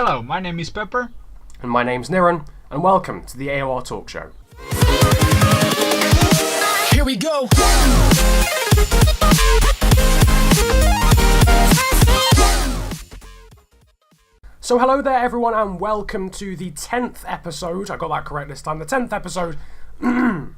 Hello, my name is Pepper. And my name's Niran, and welcome to the AOR Talkshow. Here we go! So hello there everyone, and welcome to the 10th episode, I got that correct this time, the 10th episode, I'm going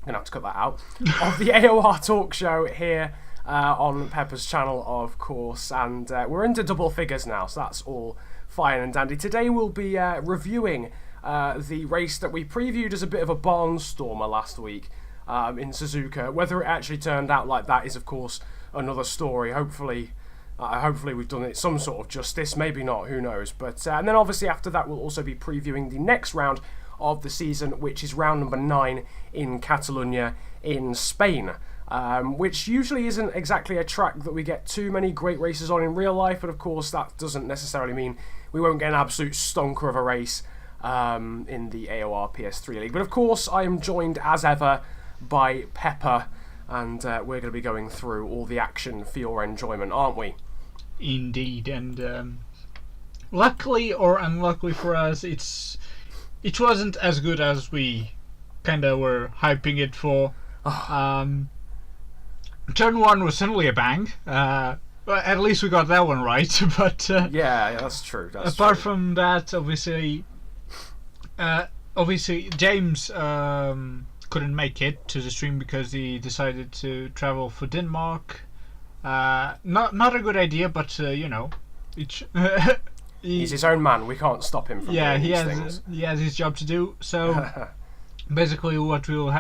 to have to cut that out, of the AOR Talkshow here on Pepper's channel, of course, and we're into double figures now, so that's all fine and dandy. Today we'll be reviewing the race that we previewed as a bit of a barnstormer last week in Suzuka. Whether it actually turned out like that is, of course, another story. Hopefully we've done it some sort of justice, maybe not, who knows. But and then obviously after that we'll also be previewing the next round of the season, which is round number 9 in Catalunya in Spain. Which usually isn't exactly a track that we get too many great races on in real life, but of course that doesn't necessarily mean we won't get an absolute stonker of a race in the AOR PS3 League. But of course I am joined as ever by Pepper, and we're going to be going through all the action for your enjoyment, aren't we? Indeed, and luckily or unluckily for us, it wasn't as good as we kinda were hyping it for. Turn 1 was certainly a bang. Well, at least we got that one right. But yeah, that's true. Apart from that, obviously James couldn't make it to the stream because he decided to travel for Denmark. Not a good idea, but you know, he's his own man. We can't stop him from doing these things. He has his job to do. So basically, what we'll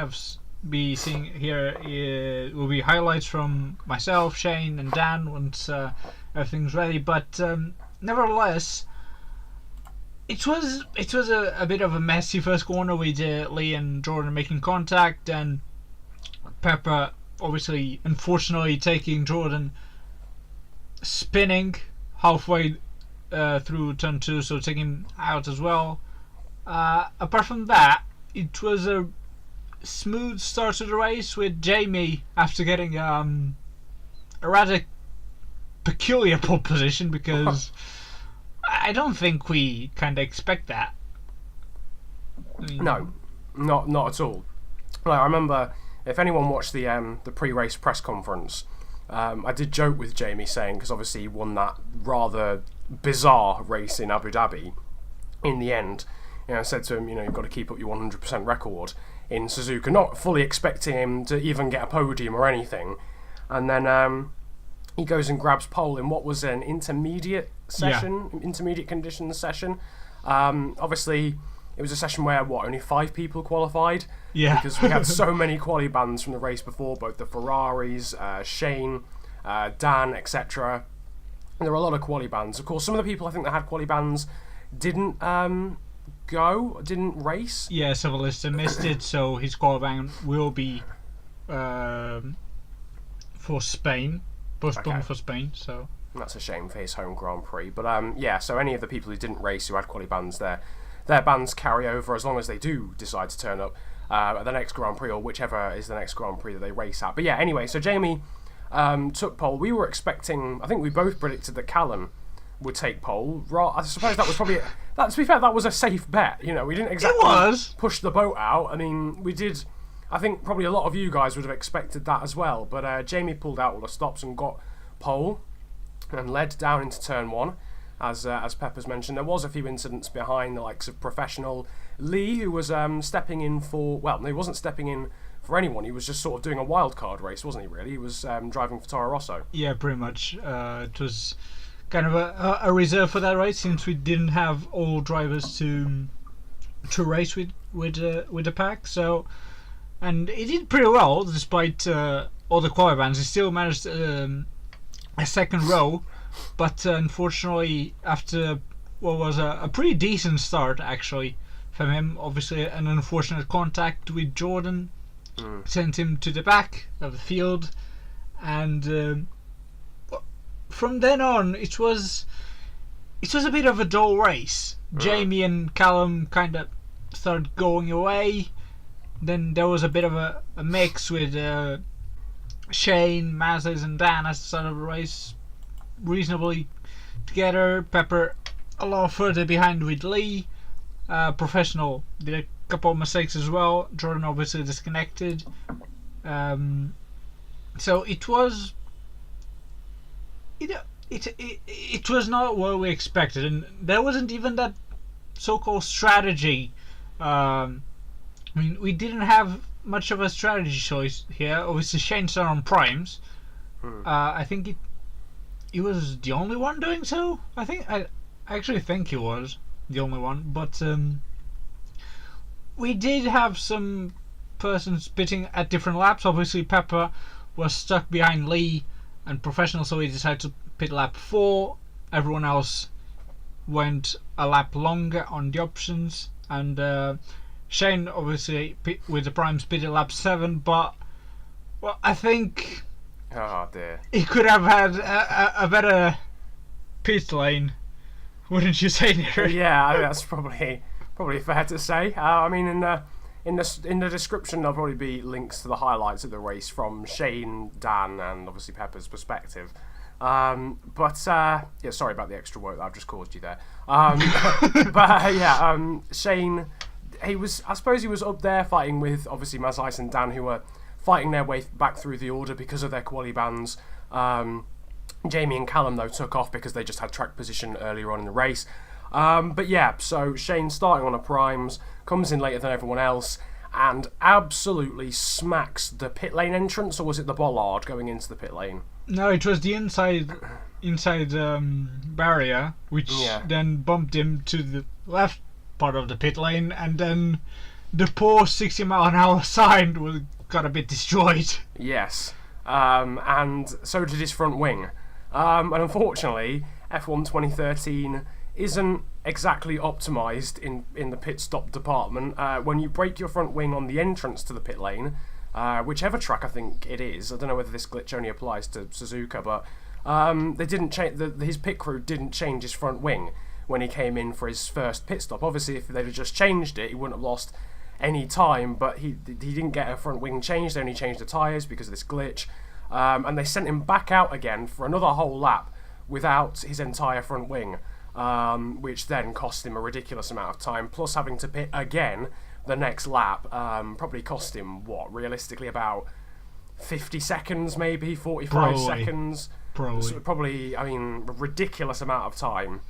be seeing here will be highlights from myself, Shane, and Dan once everything's ready. But nevertheless, it was a bit of a messy first corner with Lee and Jordan making contact, and Pepper obviously, unfortunately, taking Jordan spinning halfway through turn 2, so taking him out as well. Apart from that, it was a smooth start to the race with Jamie, after getting a rather peculiar pole position, because I don't think we kind of expect that. I mean, no, not at all. Like, I remember, if anyone watched the pre-race press conference, I did joke with Jamie saying, because obviously he won that rather bizarre race in Abu Dhabi in the end, you know, I said to him, you know, you've got to keep up your 100% record in Suzuka, not fully expecting him to even get a podium or anything. And then he goes and grabs pole in what was an intermediate conditions session. Obviously, it was a session where, only 5 people qualified? Yeah. Because we had so many quali bands from the race before, both the Ferraris, Shane, Dan, etc. And there were a lot of quali bands. Of course, some of the people I think that had quali bands didn't race. Yeah, Silverlister missed it, so his qualifying will be for Spain, postponed for Spain. So that's a shame for his home Grand Prix. But yeah, so any of the people who didn't race who had quali bands, their bands carry over as long as they do decide to turn up at the next Grand Prix, or whichever is the next Grand Prix that they race at. But yeah, anyway, so Jamie took pole. We were expecting, I think we both predicted that Callum would take pole. I suppose that was probably, to be fair, that was a safe bet. You know, we didn't exactly push the boat out. I mean, we did. I think probably a lot of you guys would have expected that as well. But Jamie pulled out all the stops and got pole and led down into turn 1. As Pepper's mentioned, there was a few incidents behind the likes of Professional Lee, who was stepping in for. Well, no, he wasn't stepping in for anyone. He was just sort of doing a wild card race, wasn't he? Really, he was driving for Toro Rosso. Yeah, pretty much. It was kind of a reserve for that race, since we didn't have all drivers to race with the pack. So, and he did pretty well despite all the quali bans. He still managed a second row, but unfortunately, after what was a pretty decent start actually from him, obviously an unfortunate contact with Jordan sent him to the back of the field, and from then on, it was a bit of a dull race. Jamie and Callum kind of started going away. Then there was a bit of a mix with Shane, Mazes, and Dan at the start of the race, reasonably together. Pepper a lot further behind with Lee. Professional did a couple of mistakes as well. Jordan obviously disconnected. So it was. It was not what we expected, and there wasn't even that so-called strategy. I mean, we didn't have much of a strategy choice here. Obviously, Shane started on primes. I think he was the only one doing so. I actually think he was the only one, but we did have some persons pitting at different laps. Obviously, Pepper was stuck behind Lee and Professional, so he decided to pit lap 4. Everyone else went a lap longer on the options, and Shane obviously with the primes pitted lap 7, but well, I think he could have had a better pit lane, wouldn't you say, Niran? Yeah, I mean, that's probably fair to say. I mean, in the description there'll probably be links to the highlights of the race from Shane, Dan, and obviously Pepper's perspective. Yeah, sorry about the extra work that I've just caused you there. Shane, I suppose he was up there fighting with obviously Mazais and Dan, who were fighting their way back through the order because of their quali bans. Jamie and Callum though took off because they just had track position earlier on in the race. So Shane starting on a primes, comes in later than everyone else, and absolutely smacks the pit lane entrance, or was it the bollard going into the pit lane? No, it was the inside barrier, which then bumped him to the left part of the pit lane, and then the poor 60-mile-an-hour sign got a bit destroyed. Yes, and so did his front wing. And unfortunately, F1 2013 isn't exactly optimised in the pit stop department. When you break your front wing on the entrance to the pit lane, whichever track I think it is, I don't know whether this glitch only applies to Suzuka, but they didn't change. His pit crew didn't change his front wing when he came in for his first pit stop. Obviously, if they'd have just changed it, he wouldn't have lost any time. But he didn't get a front wing changed. They only changed the tyres because of this glitch, and they sent him back out again for another whole lap without his entire front wing. Which then cost him a ridiculous amount of time, plus having to pit again the next lap. Probably cost him, realistically about 50 seconds, maybe 45 seconds. Probably, I mean, a ridiculous amount of time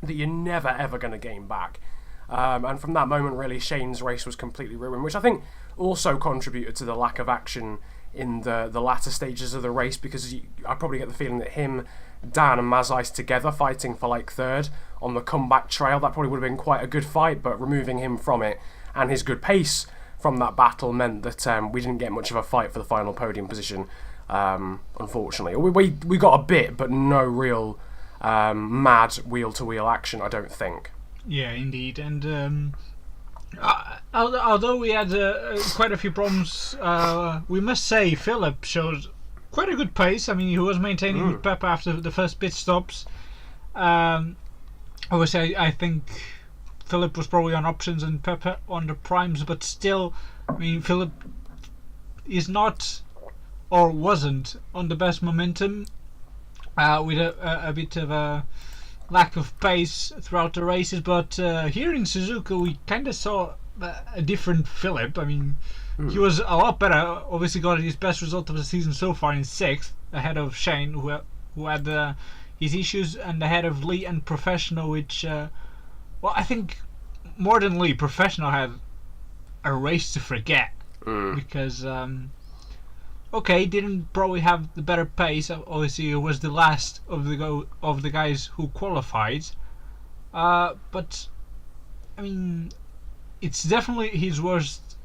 that you're never ever going to gain back. And from that moment, really, Shane's race was completely ruined, which I think also contributed to the lack of action in the latter stages of the race, because I probably get the feeling that him, Dan and Mazais together fighting for like third on the comeback trail, that probably would have been quite a good fight, but removing him from it and his good pace from that battle meant that we didn't get much of a fight for the final podium position, unfortunately. We got a bit, but no real mad wheel-to-wheel action, I don't think. Yeah, indeed. And although we had quite a few problems, we must say Philip showed quite a good pace. I mean, he was maintaining with Pepper after the first pit stops. Obviously, I think Philip was probably on options and Pepper on the primes, but still, I mean, Philip is not, or wasn't, on the best momentum, with a bit of a lack of pace throughout the races. But here in Suzuka, we kind of saw a different Philip. I mean, he was a lot better. Obviously, got his best result of the season so far in 6th, ahead of Shane, who had his issues, and ahead of Lee and Professional, which, I think more than Lee, Professional had a race to forget, because didn't probably have the better pace. Obviously, it was the last of the guys who qualified, but I mean, it's definitely his worst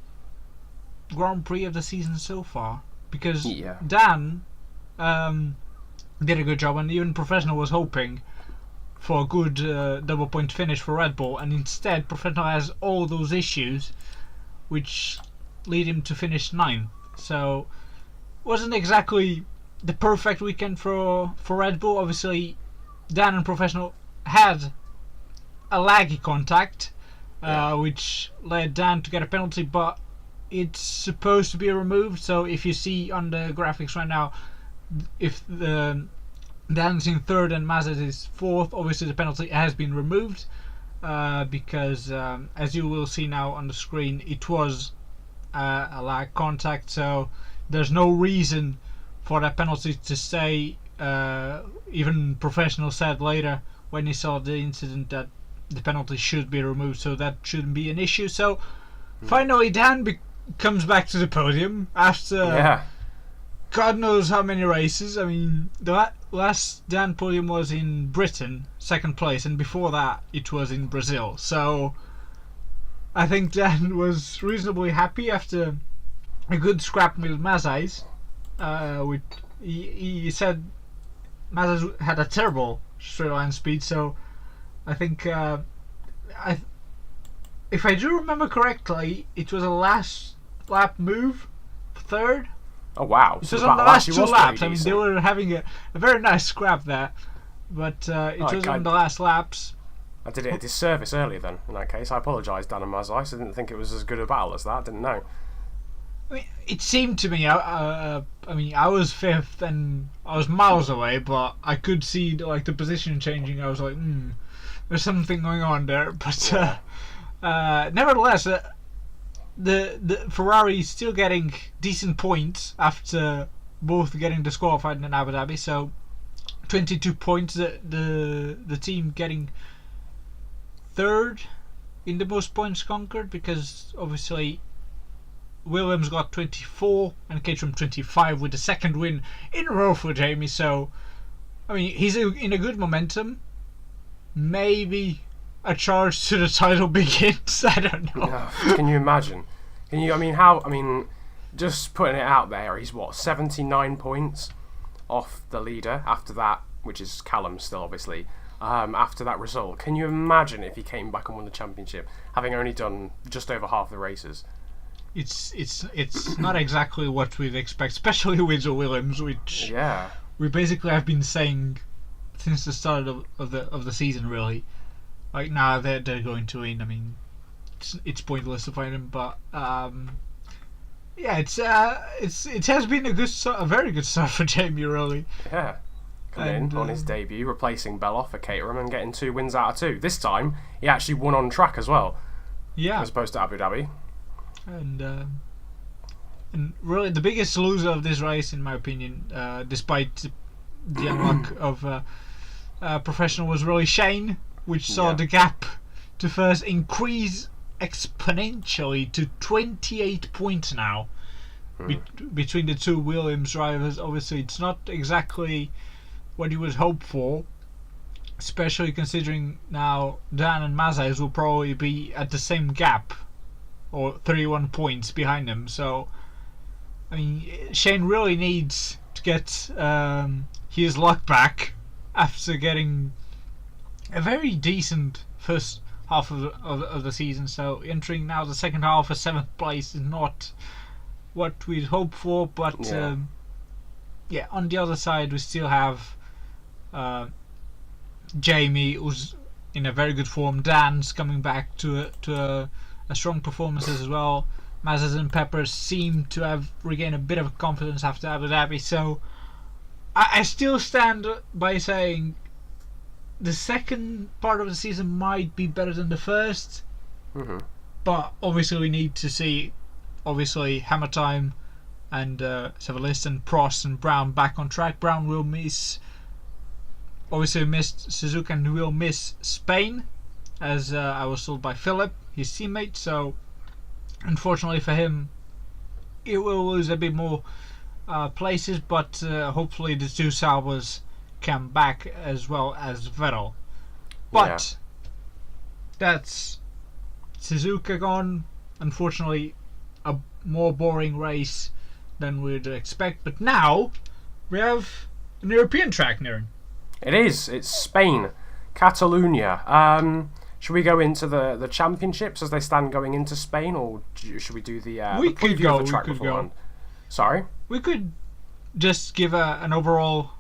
Grand Prix of the season so far, because Dan did a good job, and even Professional was hoping for a good double point finish for Red Bull, and instead Professional has all those issues which lead him to finish 9th. So wasn't exactly the perfect weekend for Red Bull. Obviously, Dan and Professional had a laggy contact, which led Dan to get a penalty, but it's supposed to be removed. So if you see on the graphics right now, if the Dan's in third and Mazes is fourth. Obviously, the penalty has been removed because, as you will see now on the screen, it was a lag contact. So there's no reason for that penalty to stay. Even professionals said later when he saw the incident that the penalty should be removed, so that shouldn't be an issue. So finally, Dan comes back to the podium after God knows how many races. I mean, the last Dan podium was in Britain, second place, and before that it was in Brazil. So I think Dan was reasonably happy after a good scrap with Mazes. He said Mazes had a terrible straight line speed, so I think if I do remember correctly, it was a last lap move, third. Oh wow! It was on the last two laps. I mean, they were having a very nice scrap there, but it was on the last laps. I did it a disservice earlier then. In that case, I apologise, Dan and Mazes. I didn't think it was as good a battle as that. I didn't know. I mean, it seemed to me. I mean, I was fifth and I was miles away, but I could see like the position changing. I was like, there's something going on there. But nevertheless, the Ferrari is still getting decent points after both getting disqualified in Abu Dhabi. So 22 points. The team getting third in the most points conquered, because obviously Williams got 24 and Caterham 25 with the second win in a row for Jamie. So I mean, he's in a good momentum. Maybe a charge to the title begins. I don't know. Can you imagine? I mean, just putting it out there, he's 79 points off the leader after that, which is Callum still, obviously. After that result, can you imagine if he came back and won the championship, having only done just over half the races? It's not exactly what we'd expect, especially with the Williams, which we basically have been saying since the start of the season, really. Like, now they're going to win. I mean, it's pointless to find them, but it has been a very good start for Jamie, really. Yeah, coming in on his debut, replacing Beloff for Caterham and getting 2 wins out of 2. This time he actually won on track as well. Yeah, as opposed to Abu Dhabi. And really the biggest loser of this race, in my opinion, despite the unluck of professional, was really Shane, which saw the gap to first increase exponentially to 28 points now between the two Williams drivers. Obviously, it's not exactly what you would hope for, especially considering now Dan and Mazes will probably be at the same gap, or 31 points behind them. So, I mean, Shane really needs to get his luck back after getting a very decent first half of the season. So entering now the second half of 7th place is not what we'd hope for, but on the other side we still have Jamie, who's in a very good form. Dan's coming back to a strong performance as well. Mazes and Peppers seem to have regained a bit of confidence after Abu Dhabi. So I still stand by saying the second part of the season might be better than the first, but obviously we need to see Hammer Time and Severlist and Prost and Brown back on track. Brown will missed Suzuka and will miss Spain, as I was told by Philip, his teammate. So unfortunately for him, it will lose a bit more places, but hopefully the two Saubers come back, as well as Vettel. But that's Suzuka gone. Unfortunately, a more boring race than we'd expect. But now we have an European track, Niran. It is. It's Spain, Catalunya. Should we go into the championships as they stand going into Spain, or should we do the preview of the track beforehand? Sorry? We could just give an overall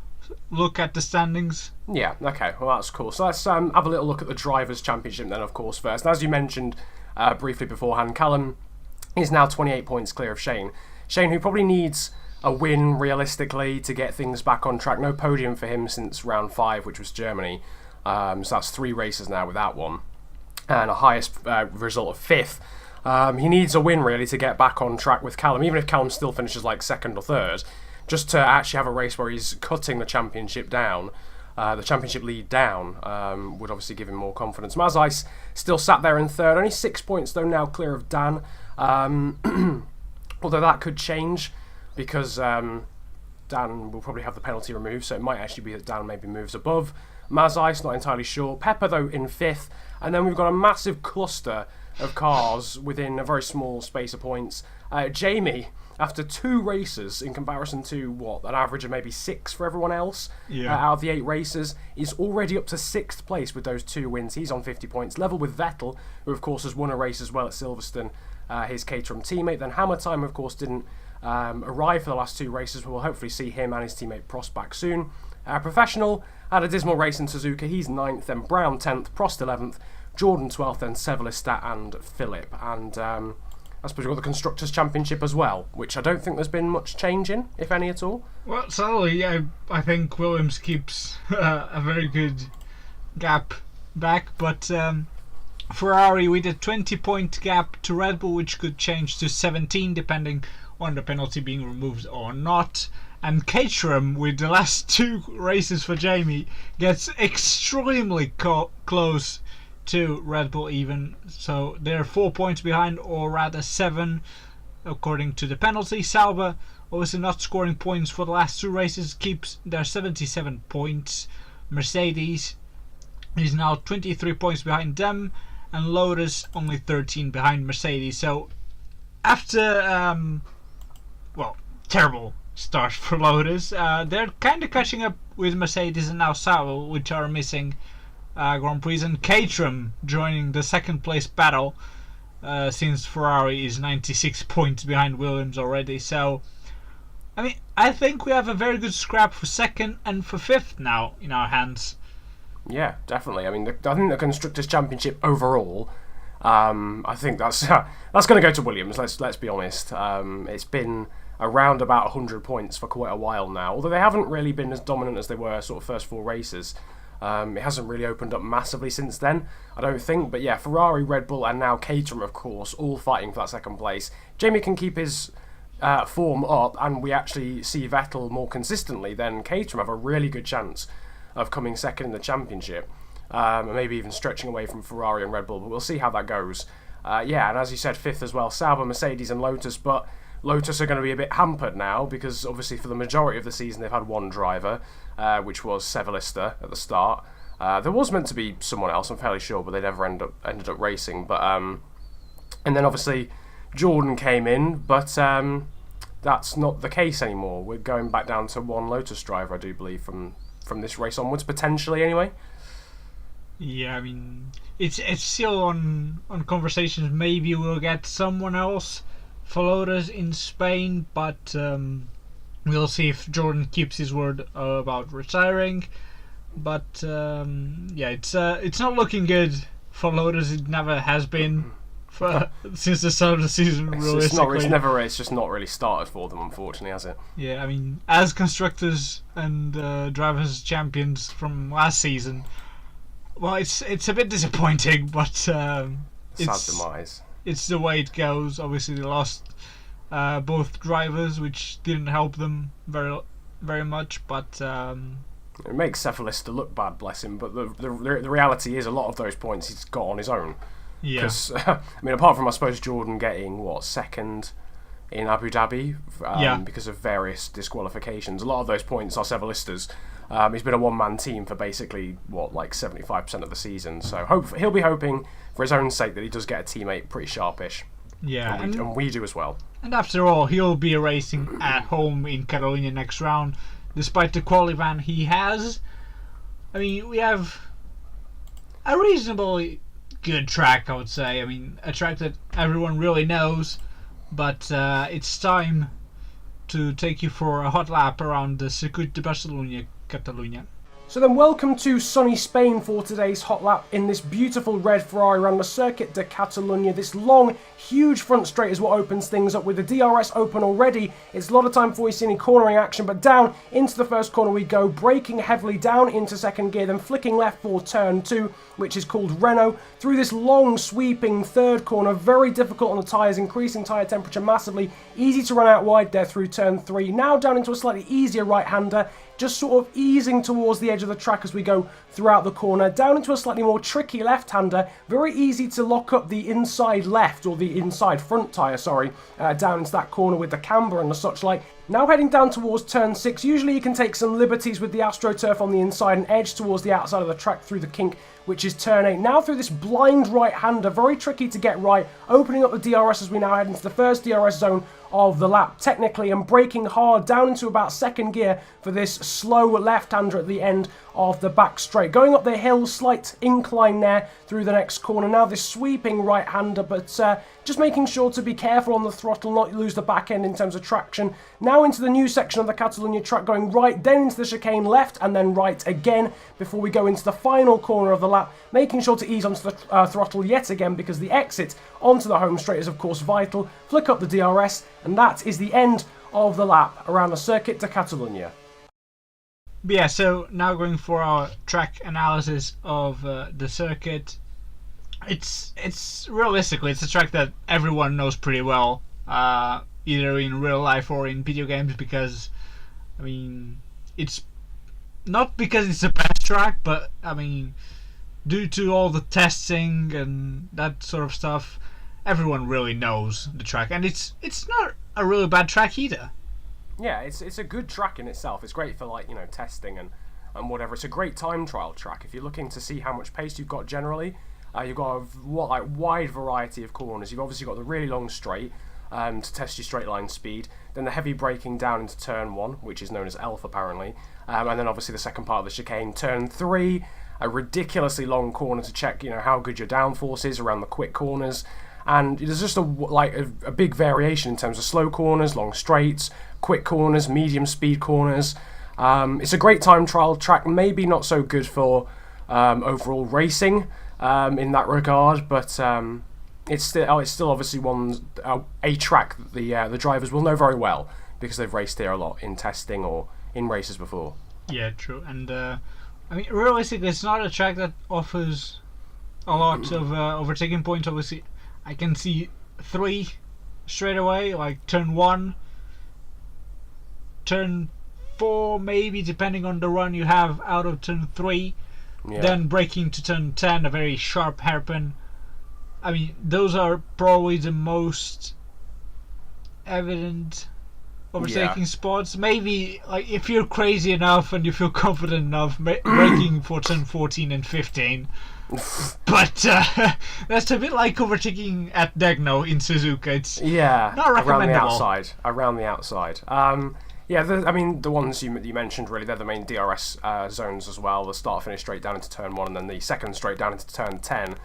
look at the standings. Yeah, okay, well that's cool. So let's have a little look at the Drivers' Championship then, of course, first. And as you mentioned briefly beforehand, Callum is now 28 points clear of Shane. Shane, who probably needs a win realistically to get things back on track. No podium for him since round 5, which was Germany. So that's 3 races now without one, and a highest result of 5th. He needs a win really to get back on track with Callum, even if Callum still finishes like 2nd or 3rd, just to actually have a race where he's cutting the championship down. The championship lead down would obviously give him more confidence. Mazais still sat there in 3rd, only 6 points though now clear of Dan. Although that could change because Dan will probably have the penalty removed, so it might actually be that Dan maybe moves above Mazais, not entirely sure. Pepper though in 5th, and then we've got a massive cluster of cars within a very small space of points. Jamie, after 2 races in comparison to an average of maybe 6 for everyone else out of the 8 races, is already up to 6th place with those 2 wins. He's on 50 points, level with Vettel, who of course has won a race as well at Silverstone, his Caterham teammate. Then Hammer Time of course didn't arrive for the last 2 races, but we'll hopefully see him and his teammate Prost back soon. Professional had a dismal race in Suzuka. He's 9th, then Brown 10th, Prost 11th, Jordan 12th, then Sevelista and Philip. And I suppose we've got the Constructors' Championship as well, which I don't think there's been much change in, if any at all. Well, sadly, I think Williams keeps a very good gap back, but Ferrari with a 20-point gap to Red Bull, which could change to 17 depending on the penalty being removed or not. And Caterham, with the last 2 races for Jamie, gets extremely close to Red Bull even. So they're 4 points behind, or rather 7, according to the penalty. Sauber, obviously not scoring points for the last 2 races, keeps their 77 points. Mercedes is now 23 points behind them, and Lotus only 13 behind Mercedes. So after, terrible start for Lotus, they're kind of catching up with Mercedes and now Sauber, which are missing Grand Prix, and Caterham joining the 2nd place battle, since Ferrari is 96 points behind Williams already. So, I mean, I think we have a very good scrap for 2nd and for 5th now in our hands. Yeah, definitely. I mean, I think the Constructors' Championship overall, I think that's going to go to Williams. Let's be honest. It's been around about 100 points for quite a while now, although they haven't really been as dominant as they were sort of first 4 races. It hasn't really opened up massively since then, I don't think. But yeah, Ferrari, Red Bull, and now Caterham, of course, all fighting for that 2nd place. Jamie can keep his form up, and we actually see Vettel more consistently, then Caterham have a really good chance of coming 2nd in the championship, and maybe even stretching away from Ferrari and Red Bull, but we'll see how that goes. And as you said, 5th as well, Sauber, Mercedes and Lotus, but Lotus are going to be a bit hampered now because obviously for the majority of the season they've had 1 driver, which was Sevelista at the start. There was meant to be someone else, I'm fairly sure, but they never ended up racing. But and then obviously Jordan came in, but that's not the case anymore. We're going back down to 1 Lotus driver, I do believe, from this race onwards, potentially anyway. Yeah, I mean, it's still on conversations. Maybe we'll get someone else for Lotus in Spain, but we'll see if Jordan keeps his word about retiring. But it's not looking good for Lotus. It never has been since the start of the season. It's just not really started for them, unfortunately, has it? Yeah, I mean, as constructors and drivers champions from last season, well, it's a bit disappointing, but sad demise. It's the way it goes. Obviously, they lost both drivers, which didn't help them very, very much. But it makes Sevelista look bad, bless him. But the reality is, a lot of those points he's got on his own. Yeah. Because I mean, apart from I suppose Jordan getting 2nd in Abu Dhabi because of various disqualifications, a lot of those points are Sevelista's. He's been a one-man team for basically 75% of the season. So he'll be hoping for his own sake that he does get a teammate pretty sharpish. Yeah, and we do as well. And after all, he'll be racing at home in Catalunya next round, despite the quali ban he has. I mean, we have a reasonably good track, I would say. I mean, a track that everyone really knows, but it's time to take you for a hot lap around the Circuit de Catalunya. So then welcome to sunny Spain for today's hot lap in this beautiful red Ferrari around the Circuit de Catalunya. This long, huge front straight is what opens things up with the DRS open already. It's a lot of time before we see any cornering action, but down into the first corner we go, braking heavily down into second gear, then flicking left for turn 2, which is called Renault, through this long sweeping third corner, very difficult on the tyres, increasing tyre temperature massively, easy to run out wide there through turn 3, now down into a slightly easier right-hander, just sort of easing towards the edge of the track as we go throughout the corner, down into a slightly more tricky left-hander, very easy to lock up the inside left, or the inside front tyre, sorry, down into that corner with the camber and the such like. Now heading down towards turn 6, usually you can take some liberties with the AstroTurf on the inside and edge towards the outside of the track through the kink, which is turn 8. Now through this blind right-hander, very tricky to get right, opening up the DRS as we now head into the first DRS zone of the lap, technically, and braking hard down into about second gear for this slow left-hander at the end of the back straight. Going up the hill, slight incline there through the next corner. Now this sweeping right-hander, but just making sure to be careful on the throttle, not lose the back end in terms of traction. Now into the new section of the Catalunya track, going right, then into the chicane left, and then right again before we go into the final corner of the lap, making sure to ease onto the throttle yet again because the exit onto the home straight is of course vital. Flick up the DRS, and that is the end of the lap around the Circuit de Catalunya. But yeah, so now going for our track analysis of the circuit. It's realistically, it's a track that everyone knows pretty well, either in real life or in video games, because, I mean, it's not because it's the best track, but, I mean, due to all the testing and that sort of stuff, everyone really knows the track, and it's not a really bad track either. Yeah, it's a good track in itself. It's great for, like, you know, testing and whatever. It's a great time trial track. If you're looking to see how much pace you've got generally, you've got a wide variety of corners. You've obviously got the really long straight to test your straight line speed, then the heavy braking down into turn 1, which is known as ELF apparently, and then obviously the second part of the chicane, turn 3, a ridiculously long corner to check, you know, how good your downforce is around the quick corners. And there's just a big variation in terms of slow corners, long straights, quick corners, medium speed corners. It's a great time trial track, maybe not so good for overall racing in that regard, but it's still obviously a track that the drivers will know very well because they've raced here a lot in testing or in races before. Yeah, true. And I mean, realistically, it's not a track that offers a lot of overtaking points. Obviously, I can see 3 straight away, like turn 1, turn 4 maybe, depending on the run you have out of turn 3, then braking to turn 10, a very sharp hairpin. I mean, those are probably the most evident overtaking spots. Maybe, like, if you're crazy enough and you feel confident enough, braking for turn 14 and 15. But that's a bit like overtaking at Degno in Suzuka. It's not recommendable. Around the outside. I mean, the ones you mentioned, really, they're the main DRS zones as well. The start-finish straight down into turn 1, and then the second straight down into turn 10.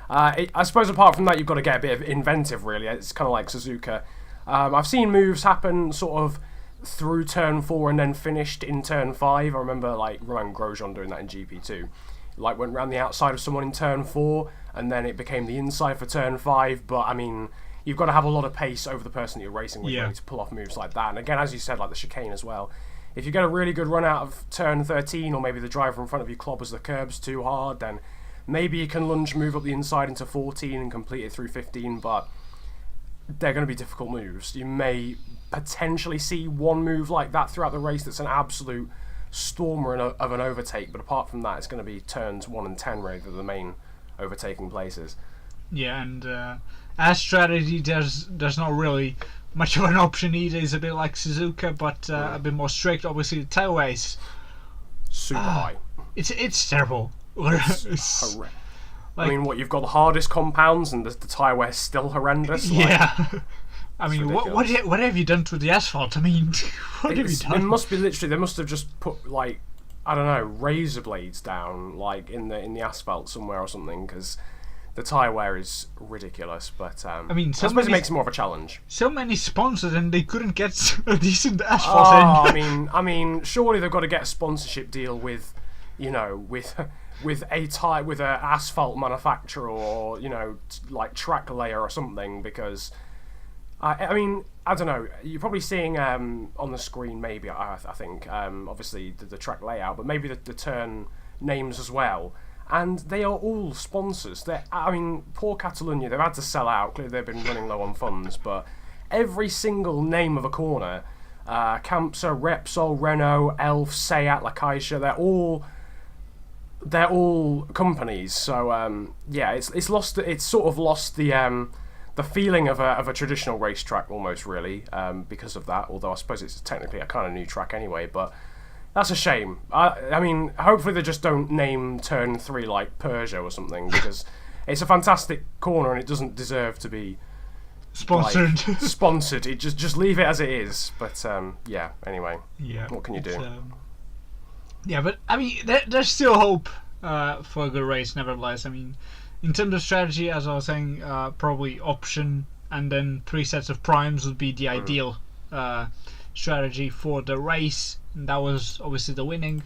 I suppose apart from that, you've got to get a bit of inventive, really. It's kind of like Suzuka. I've seen moves happen sort of through turn 4 and then finished in turn 5. I remember, like, Romain Grosjean doing that in GP2. Like, went around the outside of someone in turn 4, and then it became the inside for turn 5. But, I mean, you've got to have a lot of pace over the person that you're racing with really to pull off moves like that. And again, as you said, like the chicane as well. If you get a really good run out of turn 13, or maybe the driver in front of you clobbers the curbs too hard, then maybe you can lunge move up the inside into 14 and complete it through 15, but they're going to be difficult moves. You may potentially see one move like that throughout the race that's an absolute stormer of an overtake, but apart from that, it's going to be turns 1 and 10 really, the main overtaking places. Yeah, and as strategy, there's not really much of an option either. It's a bit like Suzuka, but a bit more strict. Obviously, the tailway is super high. It's terrible. It's horrendous. I mean, what, you've got the hardest compounds and the tyre wear still horrendous? Yeah. I mean, what have you done to the asphalt? I mean, what have you done? It must be literally, they must have just put, like, I don't know, razor blades down, like, in the asphalt somewhere or something, because the tyre wear is ridiculous. But I mean, I suppose it makes it more of a challenge. So many sponsors and they couldn't get a decent asphalt in. I mean, surely they've got to get a sponsorship deal with you know, with with a asphalt manufacturer or, you know, like track layer or something, because I mean, I don't know, you're probably seeing on the screen maybe, I think, obviously the track layout, but maybe the turn names as well, and they are all sponsors. I mean, poor Catalunya, they've had to sell out, clearly they've been running low on funds, but every single name of a corner, Campsa, Repsol, Renault, Elf, Seat, Lacaisha, they're all companies. So yeah, it's sort of lost the feeling of a traditional racetrack almost, really, because of that. Although I suppose it's technically a kind of new track anyway, but that's a shame. I mean, hopefully they just don't name Turn 3 like Peugeot or something, because it's a fantastic corner and it doesn't deserve to be sponsored. Like, sponsored. It just leave it as it is. But yeah. Anyway. Yeah. What can you do? Yeah, but I mean, there's still hope for a good race, nevertheless. I mean, in terms of strategy, as I was saying, probably option and then 3 sets of primes would be the ideal strategy for the race. And that was obviously the winning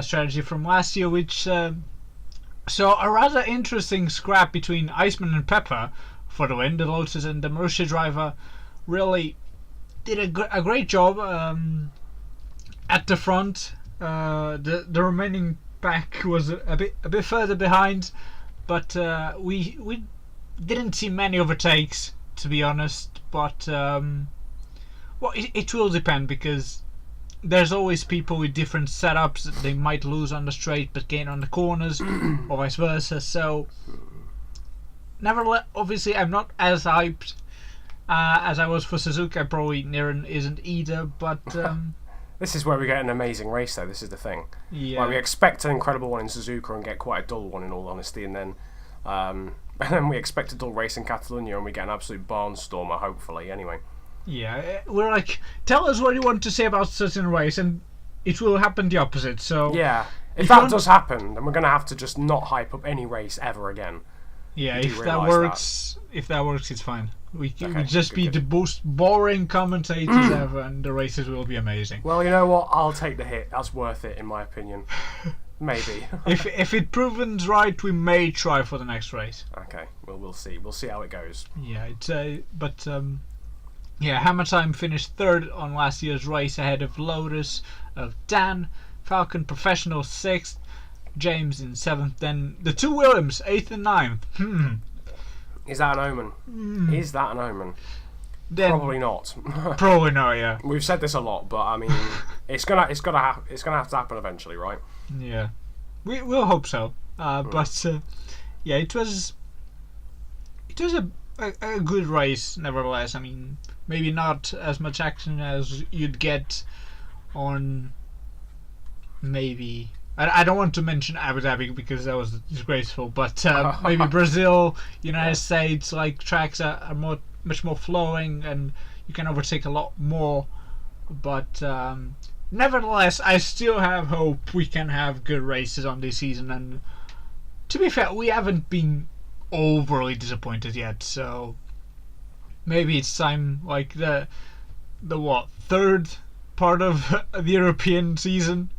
strategy from last year, which saw a rather interesting scrap between Iceman and Pepper for the win. The Lotus and the Marussia driver really did a great job at the front. The remaining pack was a bit further behind, but we didn't see many overtakes, to be honest. But well, it will depend, because there's always people with different setups. They might lose on the straight but gain on the corners, or vice versa. So, nevertheless, obviously, I'm not as hyped as I was for Suzuka. Probably Niran isn't either, but. This is where we get an amazing race, though. This is the thing. Yeah. Like, we expect an incredible one in Suzuka and get quite a dull one, in all honesty, and then we expect a dull race in Catalunya and we get an absolute barnstormer, hopefully. Anyway. Yeah, we're like, tell us what you want to say about certain race, and it will happen the opposite. So yeah, if that does happen, then we're gonna have to just not hype up any race ever again. Yeah, if that works, it's fine. We just be the most boring commentators ever, and the races will be amazing. Well, you know what? I'll take the hit. That's worth it, in my opinion. Maybe. if it proves right, we may try for the next race. Okay. Well, we'll see. We'll see how it goes. Yeah, yeah, Hammer Time finished 3rd on last year's race, ahead of Lotus, of Dan, Falcon Professional 6th, James in 7th, then the 2 Williams 8th and 9th. Is that an omen? Is that an omen? Then, probably not. Probably not. Yeah. We've said this a lot, but I mean, it's gonna have to happen eventually, right? Yeah, we'll hope so. But yeah, it was a good race, nevertheless. I mean, maybe not as much action as you'd get on maybe. I don't want to mention Abu Dhabi because that was disgraceful, but maybe Brazil, United States, like tracks are much more flowing and you can overtake a lot more. But nevertheless, I still have hope we can have good races on this season. And to be fair, we haven't been overly disappointed yet. So maybe it's time, like the 3rd part of the European season.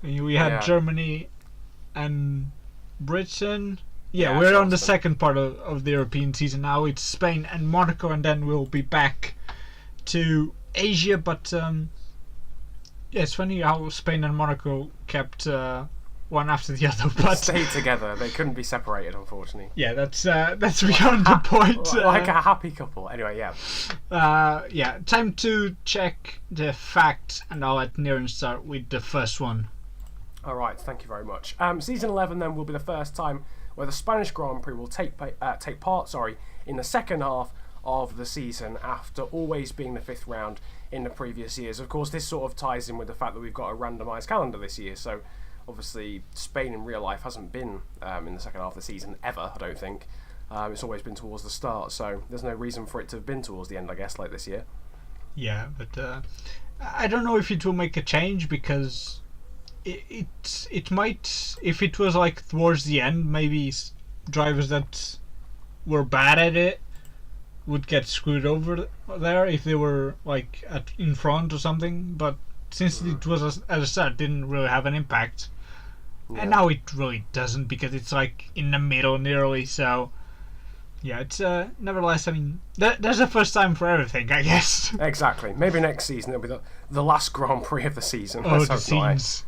We had Germany and Britain. Yeah, we're on the 2nd part of the European season now. It's Spain and Monaco, and then we'll be back to Asia. But yeah, it's funny how Spain and Monaco kept one after the other, but stayed together. They couldn't be separated, unfortunately. Yeah, that's beyond the point. Like a happy couple. Anyway, yeah. Yeah, time to check the facts, and I'll let Niran start with the first one. All right, thank you very much. Season 11 then will be the first time where the Spanish Grand Prix will take part in the second half of the season, after always being the 5th round in the previous years. Of course, this sort of ties in with the fact that we've got a randomised calendar this year, so obviously Spain in real life hasn't been in the second half of the season ever, I don't think. It's always been towards the start, so there's no reason for it to have been towards the end, I guess, like this year. Yeah, but I don't know if it will make a change, because it might, if it was like towards the end, maybe drivers that were bad at it would get screwed over there if they were like in front or something. But since it was, as I said, didn't really have an impact. Yeah. And now it really doesn't, because it's like in the middle nearly, so yeah, it's nevertheless, I mean, there's a first time for everything, I guess. Exactly. Maybe next season it'll be the last Grand Prix of the season. Oh, Let's the hope not, eh? scenes.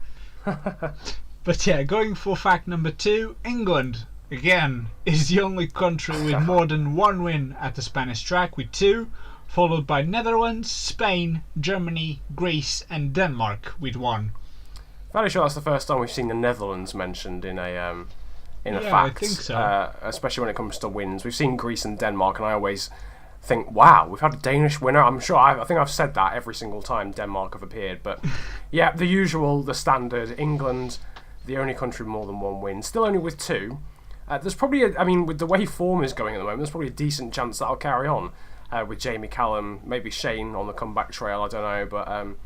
But yeah, going for fact number 2, England, again, is the only country with more than one win at the Spanish track, with 2, followed by Netherlands, Spain, Germany, Greece and Denmark with 1. Fairly sure that's the first time we've seen the Netherlands mentioned in a fact. I think so. Especially when it comes to wins. We've seen Greece and Denmark, and I always think, wow, we've had a Danish winner. I'm sure, I think I've said that every single time Denmark have appeared. But yeah, the usual, the standard. England, the only country with more than one win. Still only with 2. There's probably, with the way form is going at the moment, there's probably a decent chance that'll carry on. With Jamie Callum, maybe Shane on the comeback trail, I don't know. But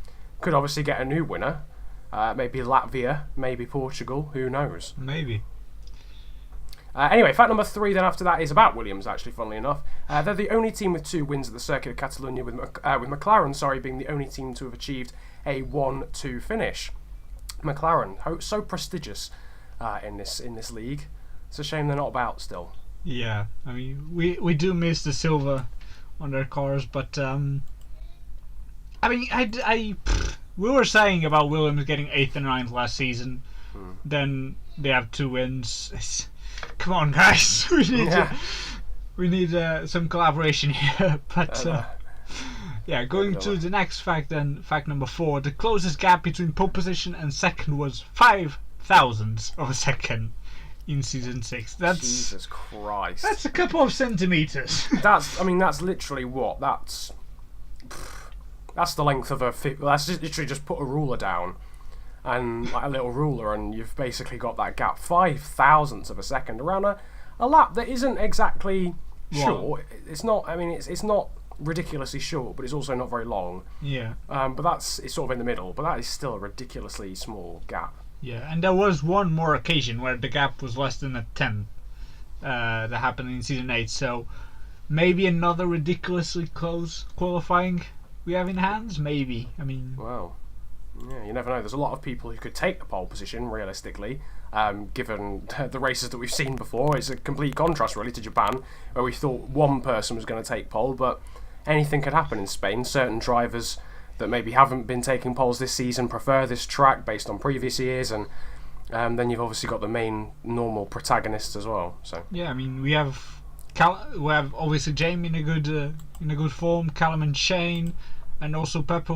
could obviously get a new winner. Maybe Latvia, maybe Portugal, who knows? Maybe. Anyway, fact number 3 then after that is about Williams, actually, funnily enough. They're the only team with 2 wins at the Circuit of Catalunya, with McLaren being the only team to have achieved a 1-2 finish. McLaren, so prestigious in this league. It's a shame they're not about still. Yeah, I mean, we do miss the silver on their cars, but we were saying about Williams getting 8th and 9th last season. Then they have 2 wins. Come on, guys, we need some collaboration here. But yeah, going to the next fact then, fact number 4, the closest gap between pole position and second was 5 thousandths of a second in season 6. That's Jesus Christ. That's a couple of centimeters. That's literally what? That's the length of that's literally just put a ruler down and like a little ruler, and you've basically got that gap. 5 thousandths of a second around a lap that isn't exactly short. It's not. I mean, it's not ridiculously short, but it's also not very long. Yeah. But it's sort of in the middle. But that is still a ridiculously small gap. Yeah, and there was one more occasion where the gap was less than a tenth. That happened in season 8. So maybe another ridiculously close qualifying we have in hands. Maybe. I mean. Wow. Yeah, you never know. There's a lot of people who could take the pole position, realistically, given the races that we've seen before. It's a complete contrast, really, to Japan, where we thought one person was going to take pole, but anything could happen in Spain. Certain drivers that maybe haven't been taking poles this season prefer this track based on previous years, and then you've obviously got the main normal protagonists as well. So yeah, I mean, we have obviously Jamie in a good form, Callum and Shane, and also Pepper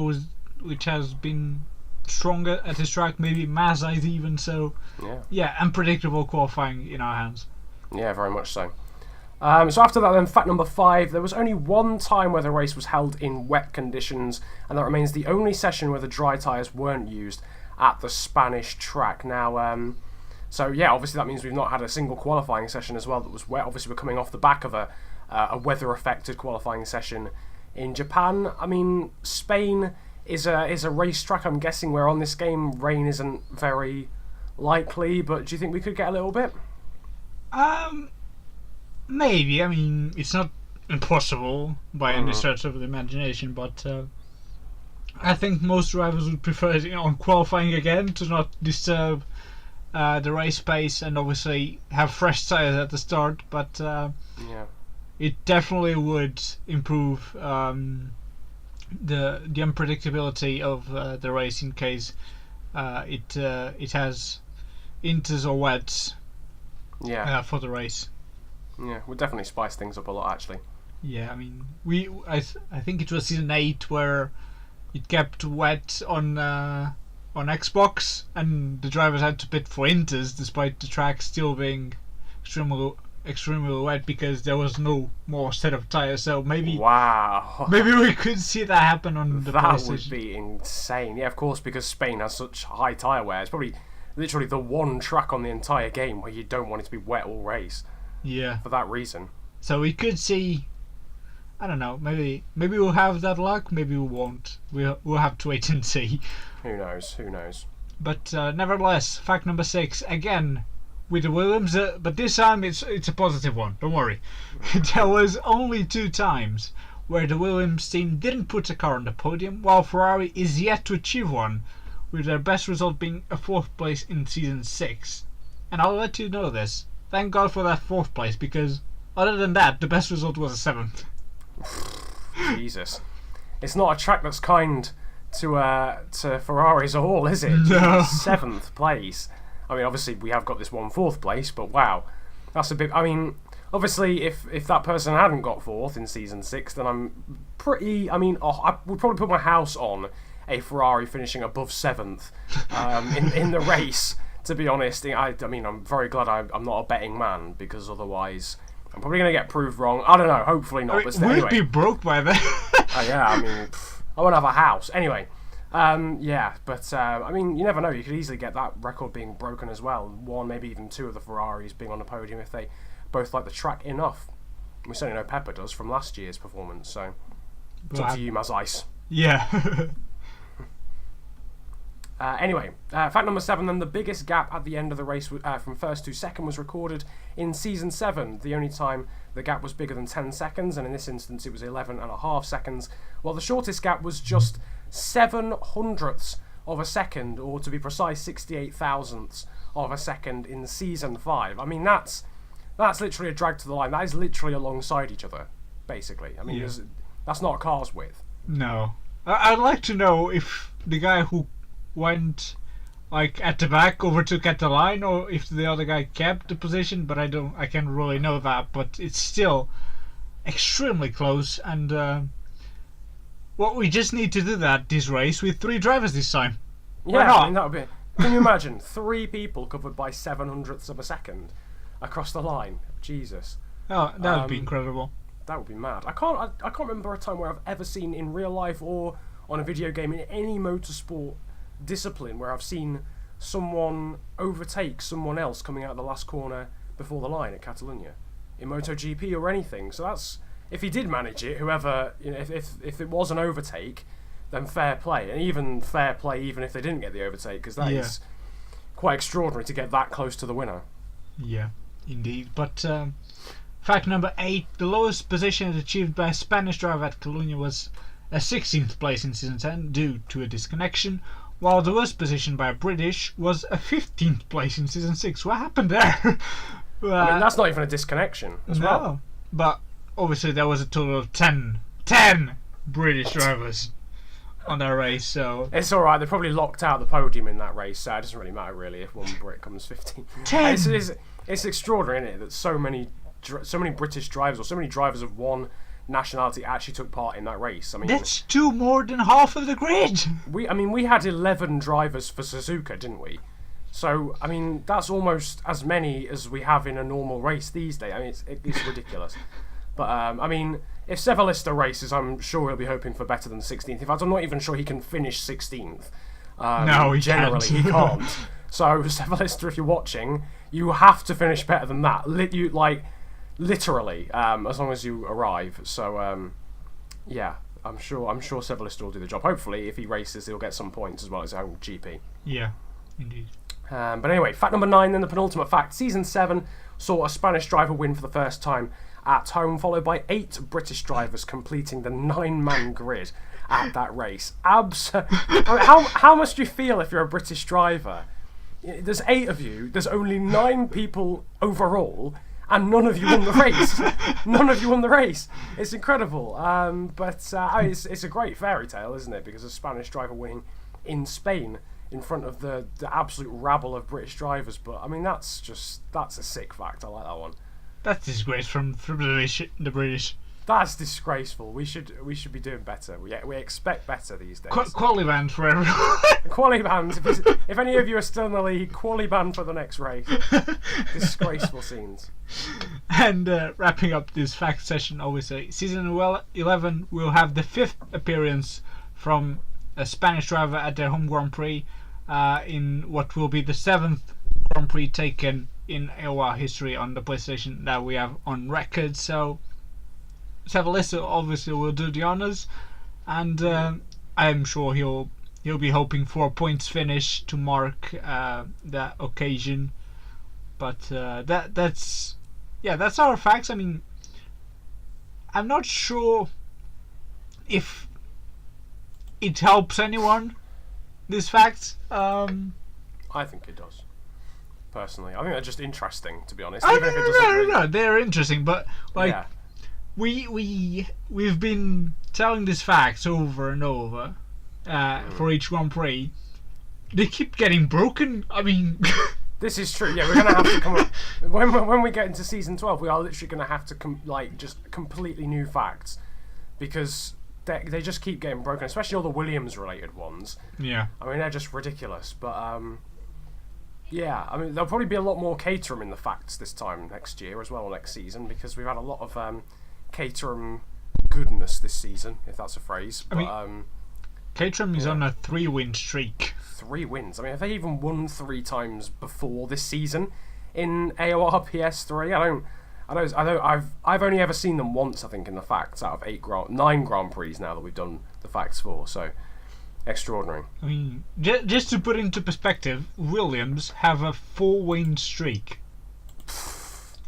which has been stronger at this track, maybe Mazda even. So yeah, unpredictable qualifying in our hands. Yeah, very much so. So after that then, fact number 5, there was only one time where the race was held in wet conditions, and that remains the only session where the dry tyres weren't used at the Spanish track. Now, so yeah, obviously that means we've not had a single qualifying session as well that was wet. Obviously we're coming off the back of a weather-affected qualifying session in Japan. I mean, Spain is a racetrack, I'm guessing, where on this game rain isn't very likely, but do you think we could get a little bit? Maybe. I mean, it's not impossible by any stretch of the imagination, but I think most drivers would prefer it on qualifying again to not disturb the race pace, and obviously have fresh tyres at the start. But it definitely would improve the unpredictability of the race in case it has inters or wets for the race. Yeah, would definitely spice things up a lot, actually. Yeah, I mean, I think it was season 8 where it kept wet on Xbox, and the drivers had to pit for inters despite the track still being extremely wet because there was no more set of tires. So maybe we could see that happen on the PlayStation. That would be insane. Yeah, of course, because Spain has such high tyre wear. It's probably literally the one track on the entire game where you don't want it to be wet all race. Yeah. For that reason. So we could see, I don't know, maybe we'll have that luck, maybe we won't. We'll have to wait and see. Who knows. But nevertheless, fact number 6, again, with the Williams, but this time it's a positive one, don't worry. There was only 2 times where the Williams team didn't put a car on the podium, while Ferrari is yet to achieve one, with their best result being a 4th place in Season 6. And I'll let you know this. Thank God for that 4th place, because other than that, the best result was a 7th. Jesus. It's not a track that's kind to Ferraris at all, is it? No. 7th place. I mean, obviously we have got this one 4th place, but wow. That's a bit... I mean, obviously if that person hadn't got 4th in Season 6, then I'm pretty... I mean, I would probably put my house on a Ferrari finishing above 7th in the race, to be honest. I mean, I'm very glad I'm not a betting man, because otherwise I'm probably going to get proved wrong. I don't know, hopefully not. But we'd anyway. be broke by then. Yeah, I mean, I won't have a house. Anyway, yeah, but I mean, you never know. You could easily get that record being broken as well. One, maybe even two of the Ferraris being on the podium if they both like the track enough. We certainly know Pepper does from last year's performance, so it's up to you, Maz Ice. Yeah. Anyway, fact number 7 then, the biggest gap at the end of the race from first to second was recorded in Season 7, the only time the gap was bigger than 10 seconds, and in this instance it was 11.5 seconds, while the shortest gap was just 7 hundredths of a second, or to be precise 68 thousandths of a second in Season 5. I mean, that's literally a drag to the line. That is literally alongside each other, basically. I mean, that's not a car's width. No. I'd like to know if the guy who went like at the back overtook at the line, or if the other guy kept the position, but I can't really know that. But it's still extremely close, and well, we just need to do this race with 3 drivers this time. Yeah, I mean, that would be. Can you imagine 3 people covered by 7 hundredths of a second across the line? Jesus. Oh, that would be incredible. That would be mad. I can't remember a time where I've ever seen in real life or on a video game in any motorsport discipline where I've seen someone overtake someone else coming out of the last corner before the line at Catalunya in MotoGP or anything. So that's, if he did manage it, whoever, you know, if it was an overtake, then fair play, and even fair play even if they didn't get the overtake, because that is quite extraordinary to get that close to the winner. Yeah, indeed. But fact number 8, the lowest position achieved by a Spanish driver at Catalunya was a 16th place in Season 10 due to a disconnection, while the worst position by a British was a 15th place in Season 6. What happened there? I mean, that's not even a disconnection as well. But obviously there was a total of 10 British drivers on that race, so... It's alright, they probably locked out the podium in that race, so it doesn't really matter really if one Brit comes 15. 10! It's extraordinary, isn't it, that so many British drivers, or so many drivers of one nationality actually took part in that race. I mean, that's 2 more than half of the grid. We had 11 drivers for Suzuka, didn't we? So I mean, that's almost as many as we have in a normal race these days. I mean, it's ridiculous. But I mean, if Sevalista races, I'm sure he'll be hoping for better than 16th. In fact, I'm not even sure he can finish 16th. No, he generally can't. He can't. So Sevalista, if you're watching, you have to finish better than that. Literally, as long as you arrive. So, yeah, I'm sure Sevalista will do the job. Hopefully, if he races, he'll get some points as well as his own GP. Yeah, indeed. But anyway, fact number 9, then the penultimate fact. Season 7 saw a Spanish driver win for the first time at home, followed by 8 British drivers completing the 9-man grid at that race. How must you feel if you're a British driver? There's 8 of you, there's only 9 people overall, and none of you won the race. None of you won the race. It's incredible. But it's a great fairy tale, isn't it? Because a Spanish driver winning in Spain in front of the absolute rabble of British drivers. But I mean, that's a sick fact. I like that one. That's disgrace from the British. That's disgraceful. We should be doing better. We expect better these days. Quali band for everyone. Quali band. If any of you are still in the league, quali band for the next race. Disgraceful scenes. And wrapping up this fact session, obviously, Season 11 will have the 5th appearance from a Spanish driver at their home Grand Prix in what will be the 7th Grand Prix taken in AOR history on the PlayStation that we have on record. So Sevalista obviously will do the honors, and I'm sure he'll be hoping for a points finish to mark that occasion. But that's our facts. I mean, I'm not sure if it helps anyone, these facts. I think it does. Personally, I think they're just interesting, to be honest. Oh, Even if it doesn't no, they're interesting, but like yeah. we've been telling these facts over and over for each Grand Prix. They keep getting broken. I mean, This is true. Yeah, we're gonna have to come up when we get into season 12. We are literally gonna have to just completely new facts, because they just keep getting broken, especially all the Williams related ones. yeah. I mean, they're just ridiculous. But yeah, I mean, there'll probably be a lot more Caterham in the facts this time next year as well, or next season, because we've had a lot of Caterham goodness this season, if that's a phrase. But Caterham is on a 3-win streak. 3 wins. I mean, have they even won 3 times before this season in AOR PS3? I've only ever seen them once, I think, in the facts out of 9 Grand Prix now that we've done the facts for. So extraordinary. I mean, just to put into perspective, Williams have a 4-win streak.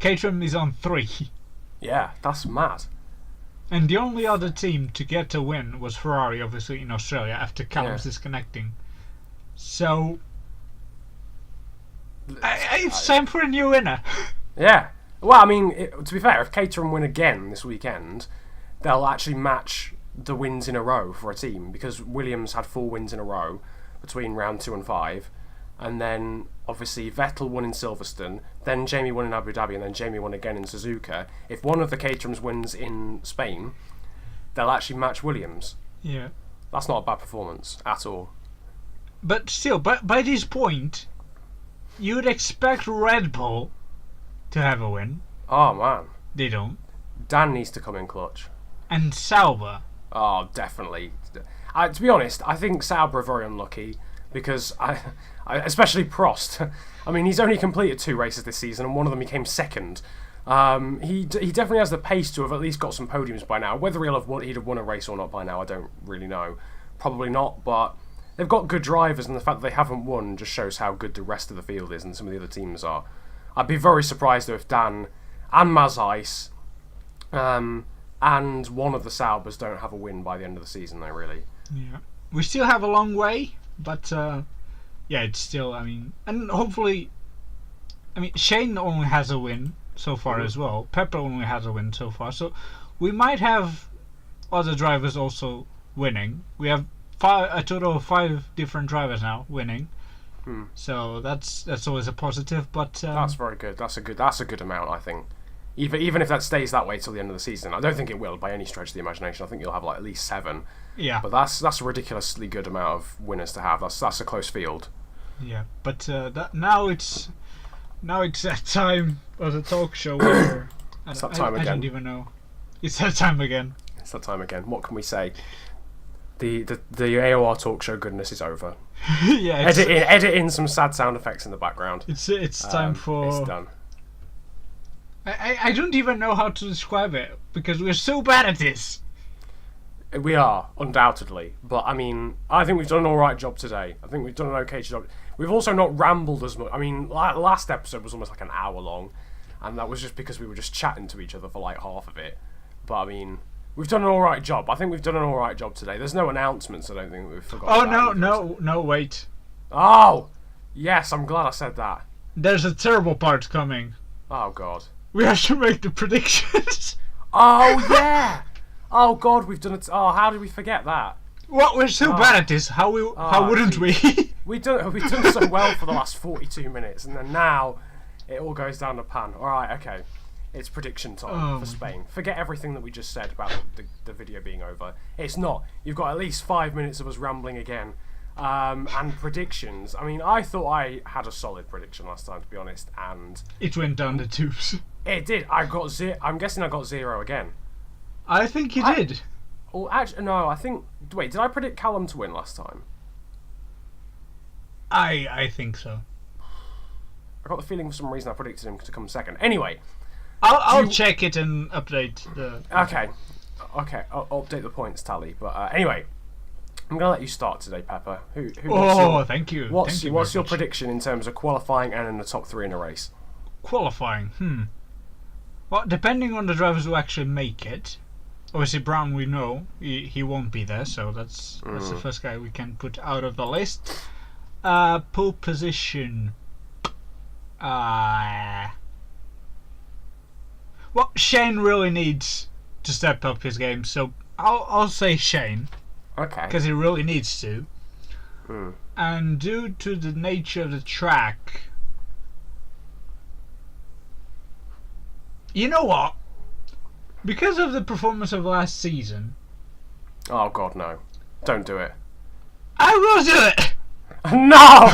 Caterham is on 3. Yeah, that's mad. And the only other team to get a win was Ferrari, obviously, in Australia, after Callum's disconnecting. So, it's time for a new winner. Yeah. Well, I mean, to be fair, if Caterham win again this weekend, they'll actually match the wins in a row for a team, because Williams had 4 wins in a row between round 2 and 5. And then, obviously, Vettel won in Silverstone, then Jamie won in Abu Dhabi, and then Jamie won again in Suzuka. If one of the Caterhams wins in Spain, they'll actually match Williams. Yeah. That's not a bad performance at all. But still, by this point, you'd expect Red Bull to have a win. Oh, man. They don't. Dan needs to come in clutch. And Sauber. Oh, definitely. To be honest, I think Sauber are very unlucky, because especially Prost. I mean, he's only completed 2 races this season, and one of them he came second. He definitely has the pace to have at least got some podiums by now. Whether he'd have won a race or not by now, I don't really know. Probably not, but they've got good drivers, and the fact that they haven't won just shows how good the rest of the field is and some of the other teams are. I'd be very surprised though if Dan and Mazais and one of the Saubers don't have a win by the end of the season, though, really. Yeah. We still have a long way, but yeah, it's still, I mean, and hopefully, I mean, Shane only has a win so far as well. Pepper only has a win so far, so we might have other drivers also winning. We have a total of 5 different drivers now winning. So that's always a positive, but that's very good. That's a good amount, I think. Even if that stays that way till the end of the season, I don't think it will by any stretch of the imagination. I think you'll have like at least 7. Yeah. But that's a ridiculously good amount of winners to have. That's a close field. Yeah, but now it's that time of the talk show where It's that time I again. don't even know. It's that time again. It's that time again. What can we say? The AOR talk show goodness is over. Yeah. Edit in some sad sound effects in the background. It's time for. It's done. I don't even know how to describe it because we're so bad at this. We are, undoubtedly. But, I mean, I think we've done an alright job today. I think we've done an okay job. We've also not rambled as much. I mean, last episode was almost like an hour long. And that was just because we were just chatting to each other for like half of it. But, I mean, we've done an alright job. I think we've done an alright job today. There's no announcements, I don't think we've forgotten. Oh, no, wait. Oh! Yes, I'm glad I said that. There's a terrible part coming. Oh, God. We have to make the predictions. Oh, yeah! Oh, God, we've done it. Oh, how did we forget that? What? We're so bad at this. How wouldn't we? We've done so well for the last 42 minutes, and then now it all goes down the pan. Alright, okay. It's prediction time for Spain. Forget everything that we just said about the video being over. It's not. You've got at least 5 minutes of us rambling again. And predictions. I mean, I thought I had a solid prediction last time, to be honest, and it went down the tubes. It did. I'm guessing I got 0 again. I think you did. Oh, actually, no. I think. Wait, did I predict Callum to win last time? I think so. I got the feeling for some reason I predicted him to come second. Anyway, I'll check it and update the. Okay. I'll update the points tally. But anyway, I'm gonna let you start today, Pepper. Thank you. What's your prediction in terms of qualifying and in the top 3 in a race? Qualifying. Well, depending on the drivers who actually make it, obviously Brown, we know he won't be there, so that's the first guy we can put out of the list. Pole position. Well, Shane really needs to step up his game, so I'll say Shane. Okay. Because he really needs to. And due to the nature of the track, you know what? Because of the performance of last season, Oh God, no! Don't do it. I will do it. No!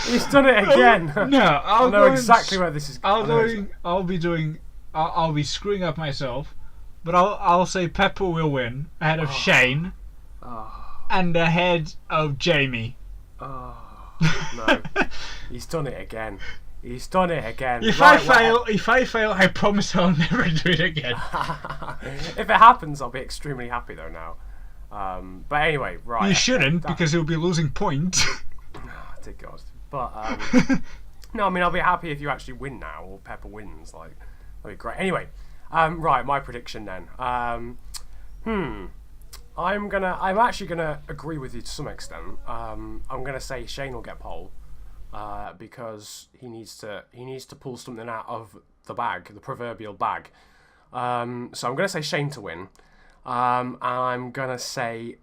He's done it again. No, I know exactly where this is. I'll be screwing up myself, but I'll say Pepper will win ahead of Shane and ahead of Jamie. Oh no! He's done it again. He's done it again. If I fail, I promise I'll never do it again. If it happens, I'll be extremely happy though now. But anyway, right. You shouldn't, because you'll be losing points. Oh, dear God. But no, I mean I'll be happy if you actually win now, or Pepper wins. Like that'd be great. Anyway, right, my prediction then. I'm actually gonna agree with you to some extent. I'm gonna say Shane will get pole. Because he needs to pull something out of the bag, the proverbial bag. So I'm going to say Shane to win. I'm going to say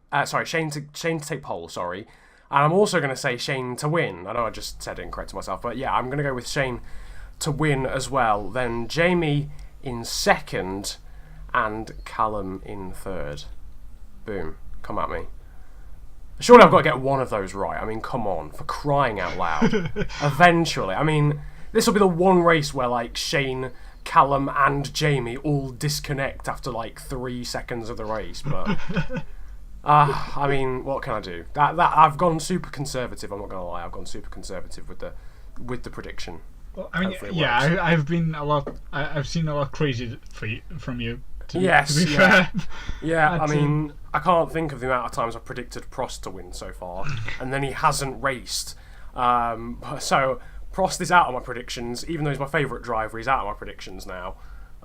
Shane to take pole. Sorry, and I'm also going to say Shane to win. I know I just said it incorrect to myself, but yeah, I'm going to go with Shane to win as well. Then Jamie in second, and Callum in third. Boom! Come at me. Surely I've got to get one of those right. I mean, come on, for crying out loud. Eventually. I mean, this will be the one race where, like, Shane, Callum, and Jamie all disconnect after, like, 3 seconds of the race. But, I mean, what can I do? That I've gone super conservative, I'm not going to lie. I've gone super conservative with the prediction. Well, I mean, yeah, I've seen a lot crazy from you. To be fair. Yeah, I mean, I can't think of the amount of times I've predicted Prost to win so far, and then he hasn't raced. So Prost is out of my predictions, even though he's my favourite driver. He's out of my predictions now.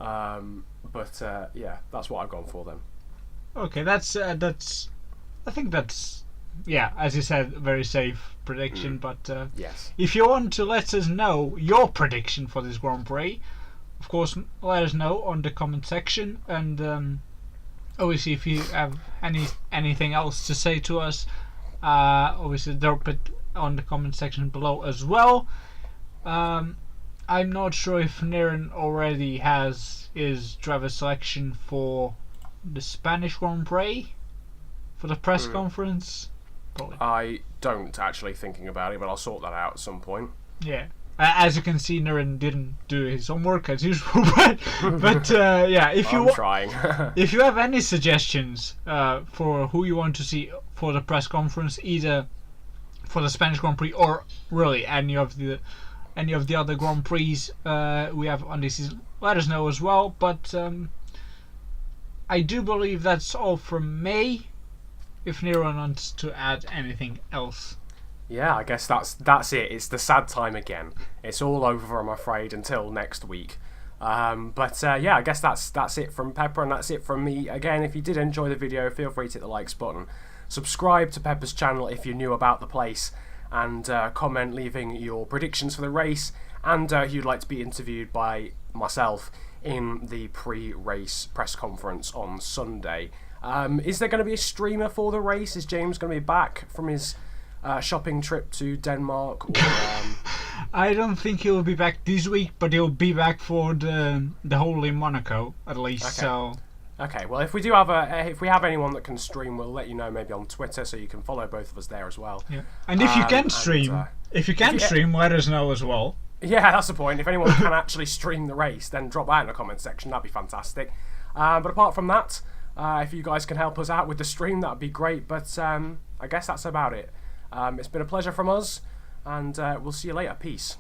Yeah, that's what I've gone for then. Okay, that's. I think that's. Yeah, as you said, very safe prediction. But yes, if you want to let us know your prediction for this Grand Prix, of course, let us know on the comment section, and obviously if you have anything else to say to us, obviously drop it on the comment section below as well. I'm not sure if Niran already has his driver selection for the Spanish Grand Prix for the press conference. Probably. I don't actually, thinking about it, but I'll sort that out at some point. Yeah. As you can see, Niran didn't do his homework as usual, but yeah, if you trying. If you have any suggestions for who you want to see for the press conference, either for the Spanish Grand Prix or really any of the other Grand Prix we have on this season, let us know as well. But I do believe that's all from me. If Niran wants to add anything else. Yeah, I guess that's it. It's the sad time again. It's all over, I'm afraid, until next week. Yeah, I guess that's it from Pepper, and that's it from me. Again, if you did enjoy the video, feel free to hit the likes button. Subscribe to Pepper's channel if you're new about the place, and comment leaving your predictions for the race, and if you'd like to be interviewed by myself in the pre-race press conference on Sunday. Is there going to be a streamer for the race? Is James going to be back from his shopping trip to Denmark? Or, I don't think he'll be back this week, but he'll be back for the whole in Monaco at least. Okay. So. Okay. Well, if we have anyone that can stream, we'll let you know maybe on Twitter, so you can follow both of us there as well. Yeah. And if you can stream, let us know as well. Yeah, that's the point. If anyone can actually stream the race, then drop that in the comment section. That'd be fantastic. But apart from that, if you guys can help us out with the stream, that'd be great. But I guess that's about it. It's been a pleasure from us, and we'll see you later. Peace.